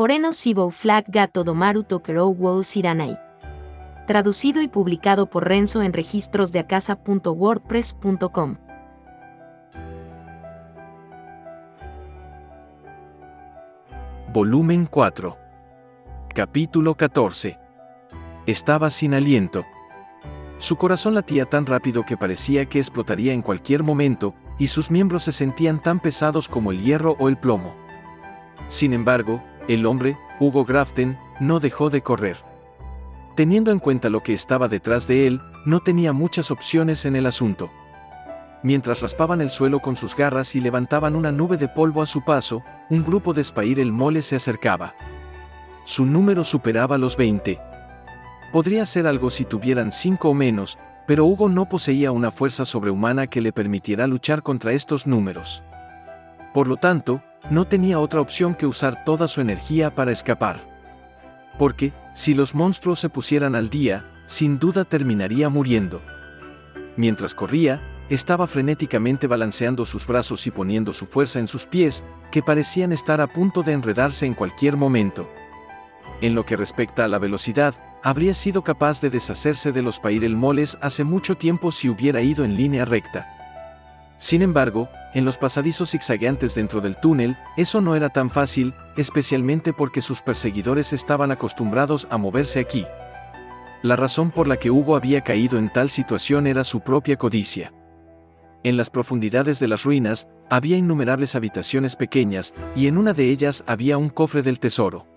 Oreno Sibou Flag Gato Domaru Tokerou Wou Siranai. Traducido y publicado por Renzo en registrosdeacasa.wordpress.com. Volumen 4. Capítulo 14. Estaba sin aliento. Su corazón latía tan rápido que parecía que explotaría en cualquier momento, y sus miembros se sentían tan pesados como el hierro o el plomo. Sin embargo, el hombre, Hugo Grafton, no dejó de correr. Teniendo en cuenta lo que estaba detrás de él, no tenía muchas opciones en el asunto. Mientras raspaban el suelo con sus garras y levantaban una nube de polvo a su paso, un grupo de Spair el Mole se acercaba. Su número superaba los 20. Podría ser algo si tuvieran 5 o menos, pero Hugo no poseía una fuerza sobrehumana que le permitiera luchar contra estos números. Por lo tanto, no tenía otra opción que usar toda su energía para escapar. Porque, si los monstruos se pusieran al día, sin duda terminaría muriendo. Mientras corría, estaba frenéticamente balanceando sus brazos y poniendo su fuerza en sus pies, que parecían estar a punto de enredarse en cualquier momento. En lo que respecta a la velocidad, habría sido capaz de deshacerse de los Spair el Moles hace mucho tiempo si hubiera ido en línea recta. Sin embargo, en los pasadizos zigzagueantes dentro del túnel, eso no era tan fácil, especialmente porque sus perseguidores estaban acostumbrados a moverse aquí. La razón por la que Hugo había caído en tal situación era su propia codicia. En las profundidades de las ruinas, había innumerables habitaciones pequeñas, y en una de ellas había un cofre del tesoro.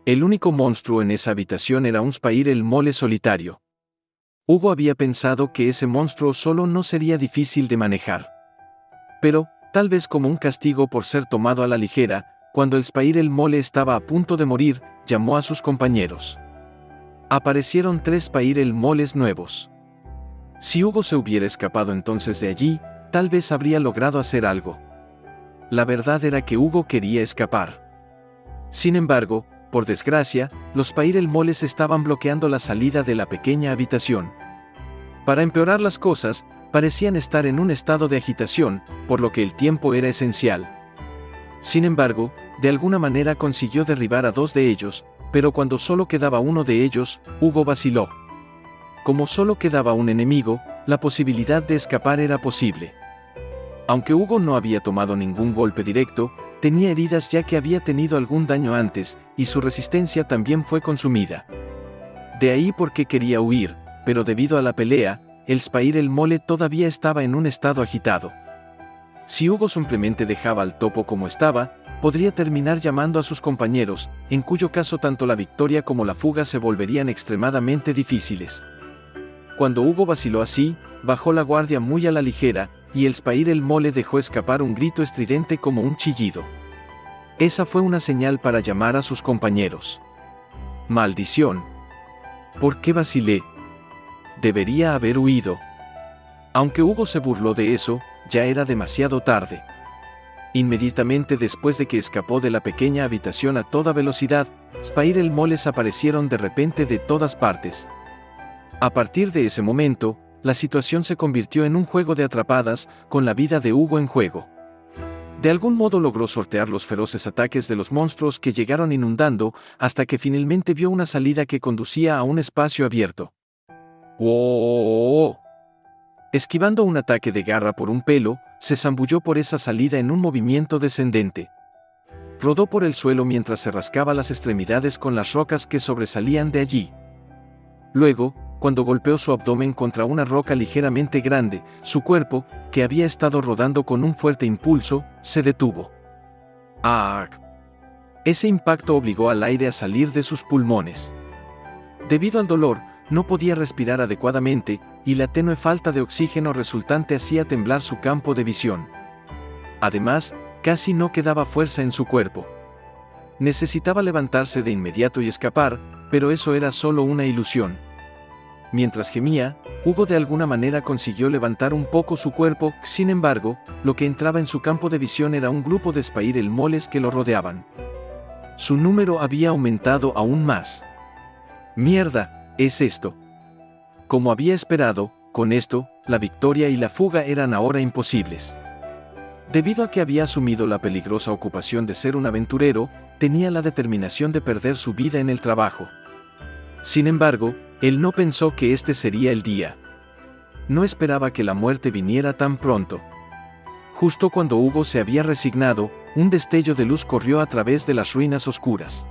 El único monstruo en esa habitación era un Spair el Mole solitario. Hugo había pensado que ese monstruo solo no sería difícil de manejar. Pero, tal vez como un castigo por ser tomado a la ligera, cuando el Spair el Mole estaba a punto de morir, llamó a sus compañeros. Aparecieron 3 Spair el Moles nuevos. Si Hugo se hubiera escapado entonces de allí, tal vez habría logrado hacer algo. La verdad era que Hugo quería escapar. Sin embargo, por desgracia, los Spair el Moles estaban bloqueando la salida de la pequeña habitación. Para empeorar las cosas, parecían estar en un estado de agitación, por lo que el tiempo era esencial. Sin embargo, de alguna manera consiguió derribar a 2 de ellos, pero cuando solo quedaba uno de ellos, Hugo vaciló. Como solo quedaba un enemigo, la posibilidad de escapar era posible. Aunque Hugo no había tomado ningún golpe directo, tenía heridas ya que había tenido algún daño antes, y su resistencia también fue consumida. De ahí por qué quería huir, pero debido a la pelea, el Spair el Mole todavía estaba en un estado agitado. Si Hugo simplemente dejaba al topo como estaba, podría terminar llamando a sus compañeros, en cuyo caso tanto la victoria como la fuga se volverían extremadamente difíciles. Cuando Hugo vaciló así, bajó la guardia muy a la ligera, y el Spair el Mole dejó escapar un grito estridente como un chillido. Esa fue una señal para llamar a sus compañeros. ¡Maldición! ¿Por qué vacilé? Debería haber huido. Aunque Hugo se burló de eso, ya era demasiado tarde. Inmediatamente después de que escapó de la pequeña habitación a toda velocidad, Spair el Moles aparecieron de repente de todas partes. A partir de ese momento, la situación se convirtió en un juego de atrapadas, con la vida de Hugo en juego. De algún modo logró sortear los feroces ataques de los monstruos que llegaron inundando, hasta que finalmente vio una salida que conducía a un espacio abierto. ¡Oh! Esquivando un ataque de garra por un pelo, se zambulló por esa salida en un movimiento descendente. Rodó por el suelo mientras se rascaba las extremidades con las rocas que sobresalían de allí. Luego, cuando golpeó su abdomen contra una roca ligeramente grande, su cuerpo, que había estado rodando con un fuerte impulso, se detuvo. ¡Ah! Ese impacto obligó al aire a salir de sus pulmones. Debido al dolor, no podía respirar adecuadamente, y la tenue falta de oxígeno resultante hacía temblar su campo de visión. Además, casi no quedaba fuerza en su cuerpo. Necesitaba levantarse de inmediato y escapar, pero eso era solo una ilusión. Mientras gemía, Hugo de alguna manera consiguió levantar un poco su cuerpo, sin embargo, lo que entraba en su campo de visión era un grupo de Spair el Moles que lo rodeaban. Su número había aumentado aún más. ¡Mierda! ¿Es esto? Como había esperado, con esto, la victoria y la fuga eran ahora imposibles. Debido a que había asumido la peligrosa ocupación de ser un aventurero, tenía la determinación de perder su vida en el trabajo. Sin embargo, él no pensó que este sería el día. No esperaba que la muerte viniera tan pronto. Justo cuando Hugo se había resignado, un destello de luz corrió a través de las ruinas oscuras.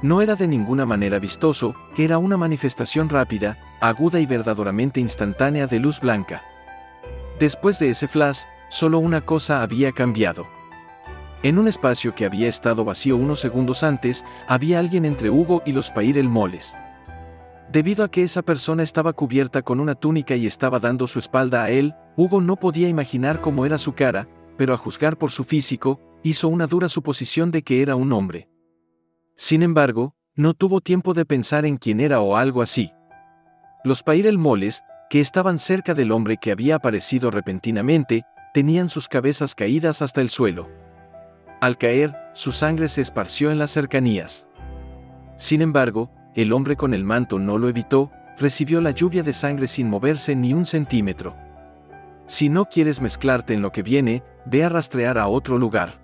No era de ninguna manera vistoso, era una manifestación rápida, aguda y verdaderamente instantánea de luz blanca. Después de ese flash, solo una cosa había cambiado. En un espacio que había estado vacío unos segundos antes, había alguien entre Hugo y los Pairel-Moles. Debido a que esa persona estaba cubierta con una túnica y estaba dando su espalda a él, Hugo no podía imaginar cómo era su cara, pero a juzgar por su físico, hizo una dura suposición de que era un hombre. Sin embargo, no tuvo tiempo de pensar en quién era o algo así. Los Pairel-Moles, que estaban cerca del hombre que había aparecido repentinamente, tenían sus cabezas caídas hasta el suelo. Al caer, su sangre se esparció en las cercanías. Sin embargo, el hombre con el manto no lo evitó, recibió la lluvia de sangre sin moverse ni un centímetro. Si no quieres mezclarte en lo que viene, ve a rastrear a otro lugar.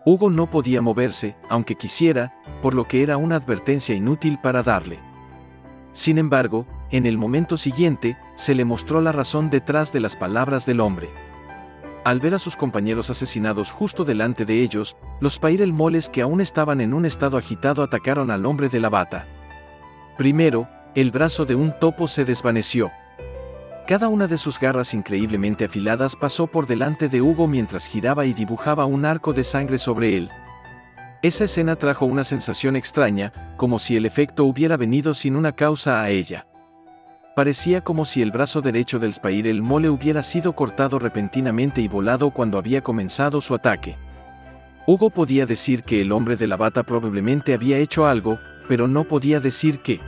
Hugo no podía moverse, aunque quisiera, por lo que era una advertencia inútil para darle. Sin embargo, en el momento siguiente, se le mostró la razón detrás de las palabras del hombre. Al ver a sus compañeros asesinados justo delante de ellos, los Pairel-Moles que aún estaban en un estado agitado atacaron al hombre de la bata. Primero, el brazo de un topo se desvaneció. Cada una de sus garras increíblemente afiladas pasó por delante de Hugo mientras giraba y dibujaba un arco de sangre sobre él. Esa escena trajo una sensación extraña, como si el efecto hubiera venido sin una causa a ella. Parecía como si el brazo derecho del Pairel-Mole hubiera sido cortado repentinamente y volado cuando había comenzado su ataque. Hugo podía decir que el hombre de la bata probablemente había hecho algo, pero no podía decir qué.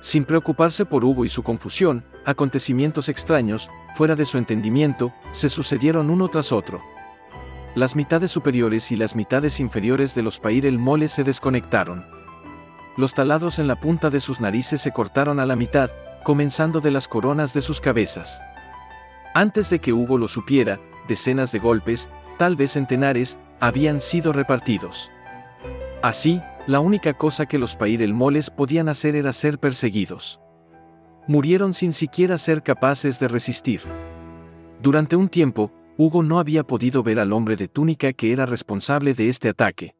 Sin preocuparse por Hugo y su confusión, acontecimientos extraños, fuera de su entendimiento, se sucedieron uno tras otro. Las mitades superiores y las mitades inferiores de los Pairel-Moles se desconectaron. Los taladros en la punta de sus narices se cortaron a la mitad, comenzando de las coronas de sus cabezas. Antes de que Hugo lo supiera, decenas de golpes, tal vez centenares, habían sido repartidos. Así, la única cosa que los Pairel-Moles podían hacer era ser perseguidos. Murieron sin siquiera ser capaces de resistir. Durante un tiempo, Hugo no había podido ver al hombre de túnica que era responsable de este ataque.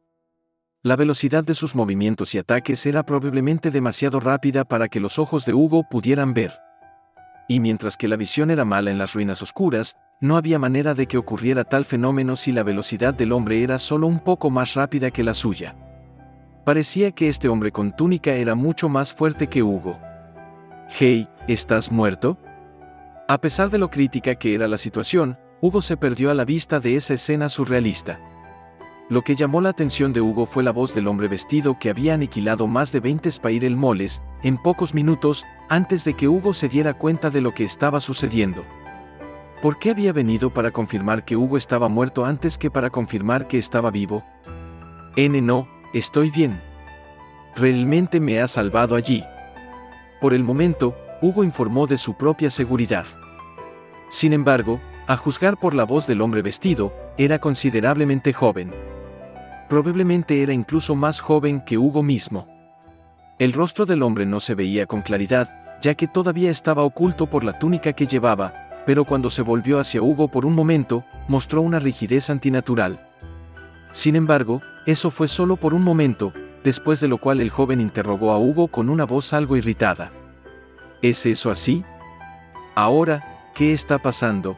La velocidad de sus movimientos y ataques era probablemente demasiado rápida para que los ojos de Hugo pudieran ver. Y mientras que la visión era mala en las ruinas oscuras, no había manera de que ocurriera tal fenómeno si la velocidad del hombre era solo un poco más rápida que la suya. Parecía que este hombre con túnica era mucho más fuerte que Hugo. «Hey, ¿estás muerto?». A pesar de lo crítica que era la situación, Hugo se perdió a la vista de esa escena surrealista. Lo que llamó la atención de Hugo fue la voz del hombre vestido que había aniquilado más de 20 Pairel-Moles, en pocos minutos, antes de que Hugo se diera cuenta de lo que estaba sucediendo. ¿Por qué había venido para confirmar que Hugo estaba muerto antes que para confirmar que estaba vivo? No, estoy bien. Realmente me ha salvado allí. Por el momento, Hugo informó de su propia seguridad. Sin embargo, a juzgar por la voz del hombre vestido, era considerablemente joven. Probablemente era incluso más joven que Hugo mismo. El rostro del hombre no se veía con claridad, ya que todavía estaba oculto por la túnica que llevaba, pero cuando se volvió hacia Hugo por un momento, mostró una rigidez antinatural. Sin embargo, eso fue solo por un momento, después de lo cual el joven interrogó a Hugo con una voz algo irritada. ¿Es eso así? Ahora, ¿qué está pasando?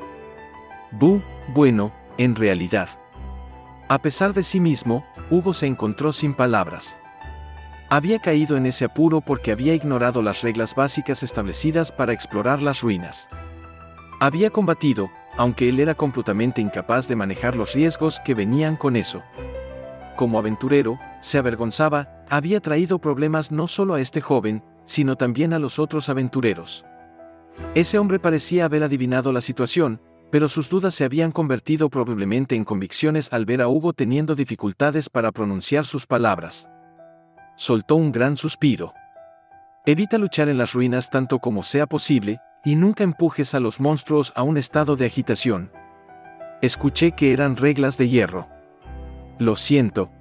Bueno, en realidad. A pesar de sí mismo, Hugo se encontró sin palabras. Había caído en ese apuro porque había ignorado las reglas básicas establecidas para explorar las ruinas. Había combatido, aunque él era completamente incapaz de manejar los riesgos que venían con eso. Como aventurero, se avergonzaba, había traído problemas no solo a este joven, sino también a los otros aventureros. Ese hombre parecía haber adivinado la situación, pero sus dudas se habían convertido probablemente en convicciones al ver a Hugo teniendo dificultades para pronunciar sus palabras. Soltó un gran suspiro. Evita luchar en las ruinas tanto como sea posible, y nunca empujes a los monstruos a un estado de agitación. Escuché que eran reglas de hierro. Lo siento.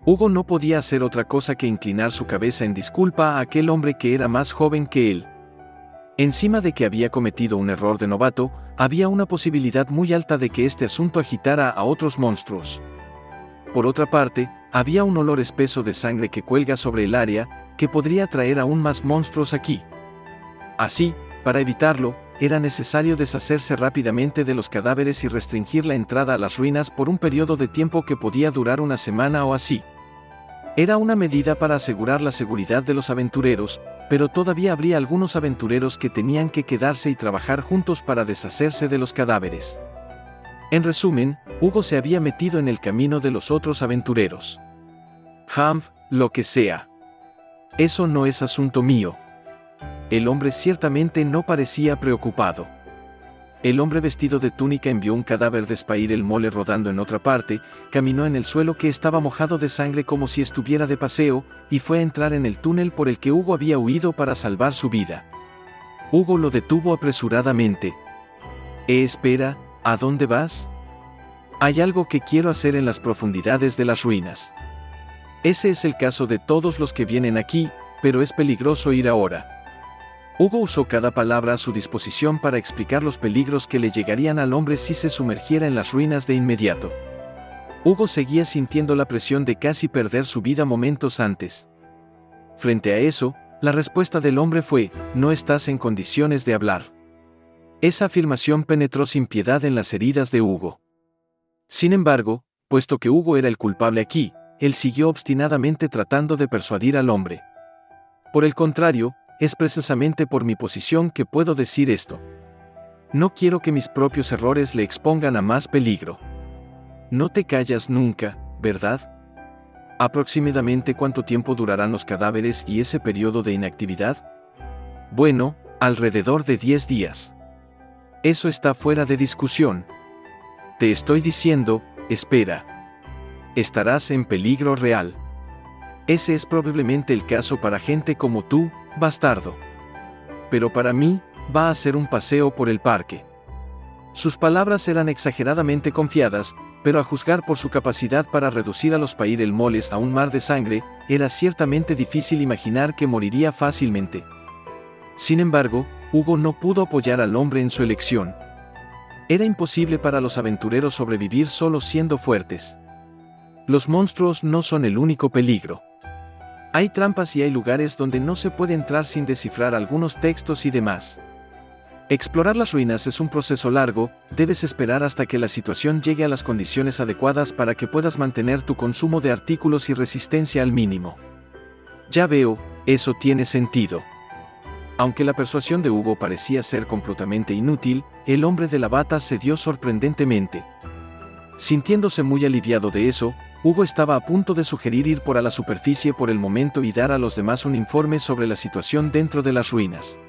Hugo no podía hacer otra cosa que inclinar su cabeza en disculpa a aquel hombre que era más joven que él. Encima de que había cometido un error de novato, había una posibilidad muy alta de que este asunto agitara a otros monstruos. Por otra parte, había un olor espeso de sangre que cuelga sobre el área, que podría traer aún más monstruos aquí. Así, para evitarlo, era necesario deshacerse rápidamente de los cadáveres y restringir la entrada a las ruinas por un periodo de tiempo que podía durar una semana o así. Era una medida para asegurar la seguridad de los aventureros, pero todavía habría algunos aventureros que tenían que quedarse y trabajar juntos para deshacerse de los cadáveres. En resumen, Hugo se había metido en el camino de los otros aventureros. Lo que sea. Eso no es asunto mío. El hombre ciertamente no parecía preocupado. El hombre vestido de túnica envió un cadáver de Spair el Mole rodando en otra parte, caminó en el suelo que estaba mojado de sangre como si estuviera de paseo, y fue a entrar en el túnel por el que Hugo había huido para salvar su vida. Hugo lo detuvo apresuradamente. Espera, ¿a dónde vas? Hay algo que quiero hacer en las profundidades de las ruinas. Ese es el caso de todos los que vienen aquí, pero es peligroso ir ahora. Hugo usó cada palabra a su disposición para explicar los peligros que le llegarían al hombre si se sumergiera en las ruinas de inmediato. Hugo seguía sintiendo la presión de casi perder su vida momentos antes. Frente a eso, la respuesta del hombre fue: no estás en condiciones de hablar. Esa afirmación penetró sin piedad en las heridas de Hugo. Sin embargo, puesto que Hugo era el culpable aquí, él siguió obstinadamente tratando de persuadir al hombre. Por el contrario, es precisamente por mi posición que puedo decir esto. No quiero que mis propios errores le expongan a más peligro. No te callas nunca, ¿verdad? ¿Aproximadamente cuánto tiempo durarán los cadáveres y ese periodo de inactividad? Bueno, alrededor de 10 días. Eso está fuera de discusión. Te estoy diciendo, espera. Estarás en peligro real. Ese es probablemente el caso para gente como tú, bastardo. Pero para mí, va a ser un paseo por el parque. Sus palabras eran exageradamente confiadas, pero a juzgar por su capacidad para reducir a los Spair el Moles a un mar de sangre, era ciertamente difícil imaginar que moriría fácilmente. Sin embargo, Hugo no pudo apoyar al hombre en su elección. Era imposible para los aventureros sobrevivir solo siendo fuertes. Los monstruos no son el único peligro. Hay trampas y hay lugares donde no se puede entrar sin descifrar algunos textos y demás. Explorar las ruinas es un proceso largo, debes esperar hasta que la situación llegue a las condiciones adecuadas para que puedas mantener tu consumo de artículos y resistencia al mínimo. Ya veo, eso tiene sentido. Aunque la persuasión de Hugo parecía ser completamente inútil, el hombre de la bata cedió sorprendentemente. Sintiéndose muy aliviado de eso, Hugo estaba a punto de sugerir ir por a la superficie por el momento y dar a los demás un informe sobre la situación dentro de las ruinas.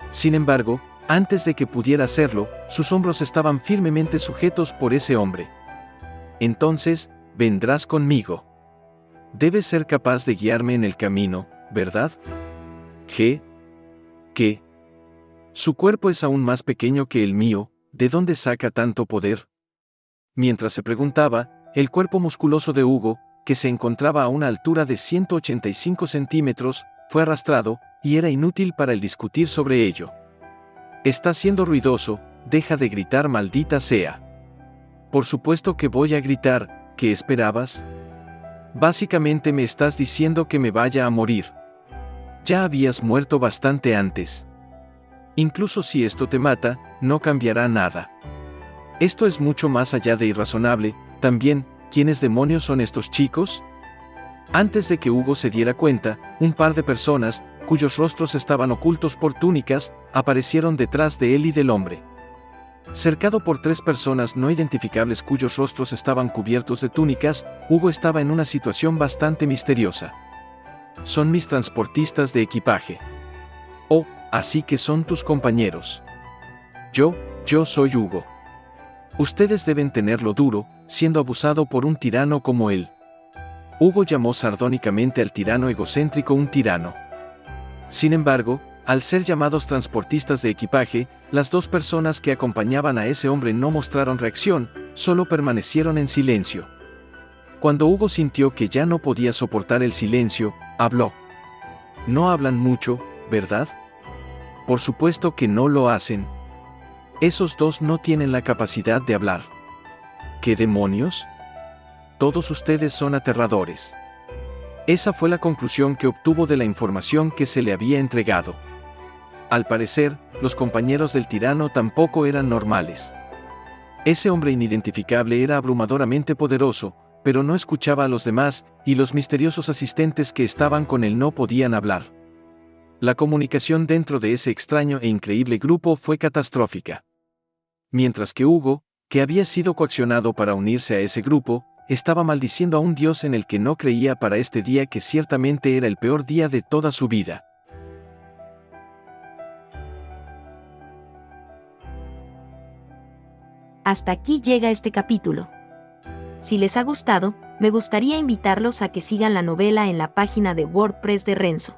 Sin embargo, antes de que pudiera hacerlo, sus hombros estaban firmemente sujetos por ese hombre. Entonces, vendrás conmigo. Debes ser capaz de guiarme en el camino, ¿verdad? ¿Qué? Su cuerpo es aún más pequeño que el mío, ¿de dónde saca tanto poder? Mientras se preguntaba, el cuerpo musculoso de Hugo, que se encontraba a una altura de 185 centímetros, fue arrastrado, y era inútil para el discutir sobre ello. Está siendo ruidoso, deja de gritar, maldita sea. Por supuesto que voy a gritar, ¿qué esperabas? Básicamente me estás diciendo que me vaya a morir. Ya habías muerto bastante antes. Incluso si esto te mata, no cambiará nada. Esto es mucho más allá de irrazonable. También, ¿quiénes demonios son estos chicos? Antes de que Hugo se diera cuenta, un par de personas, cuyos rostros estaban ocultos por túnicas, aparecieron detrás de él y del hombre. Cercado por 3 personas no identificables cuyos rostros estaban cubiertos de túnicas, Hugo estaba en una situación bastante misteriosa. Son mis transportistas de equipaje. Oh, así que son tus compañeros. Yo soy Hugo. Ustedes deben tenerlo duro, siendo abusado por un tirano como él. Hugo llamó sardónicamente al tirano egocéntrico un tirano. Sin embargo, Al ser llamados transportistas de equipaje, las dos personas que acompañaban a ese hombre no mostraron reacción, solo permanecieron en silencio. Cuando Hugo sintió que ya no podía soportar el silencio, habló. No hablan mucho, ¿verdad? Por supuesto que no lo hacen. Esos dos no tienen la capacidad de hablar. ¿Qué demonios? Todos ustedes son aterradores. Esa fue la conclusión que obtuvo de la información que se le había entregado. Al parecer, los compañeros del tirano tampoco eran normales. Ese hombre inidentificable era abrumadoramente poderoso, pero no escuchaba a los demás, y los misteriosos asistentes que estaban con él no podían hablar. La comunicación dentro de ese extraño e increíble grupo fue catastrófica. Mientras que Hugo, que había sido coaccionado para unirse a ese grupo, estaba maldiciendo a un dios en el que no creía para este día que ciertamente era el peor día de toda su vida. Hasta aquí llega este capítulo. Si les ha gustado, me gustaría invitarlos a que sigan la novela en la página de WordPress de Renzo.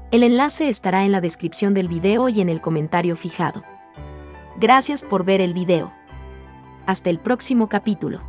El enlace estará en la descripción del video y en el comentario fijado. Gracias por ver el video. Hasta el próximo capítulo.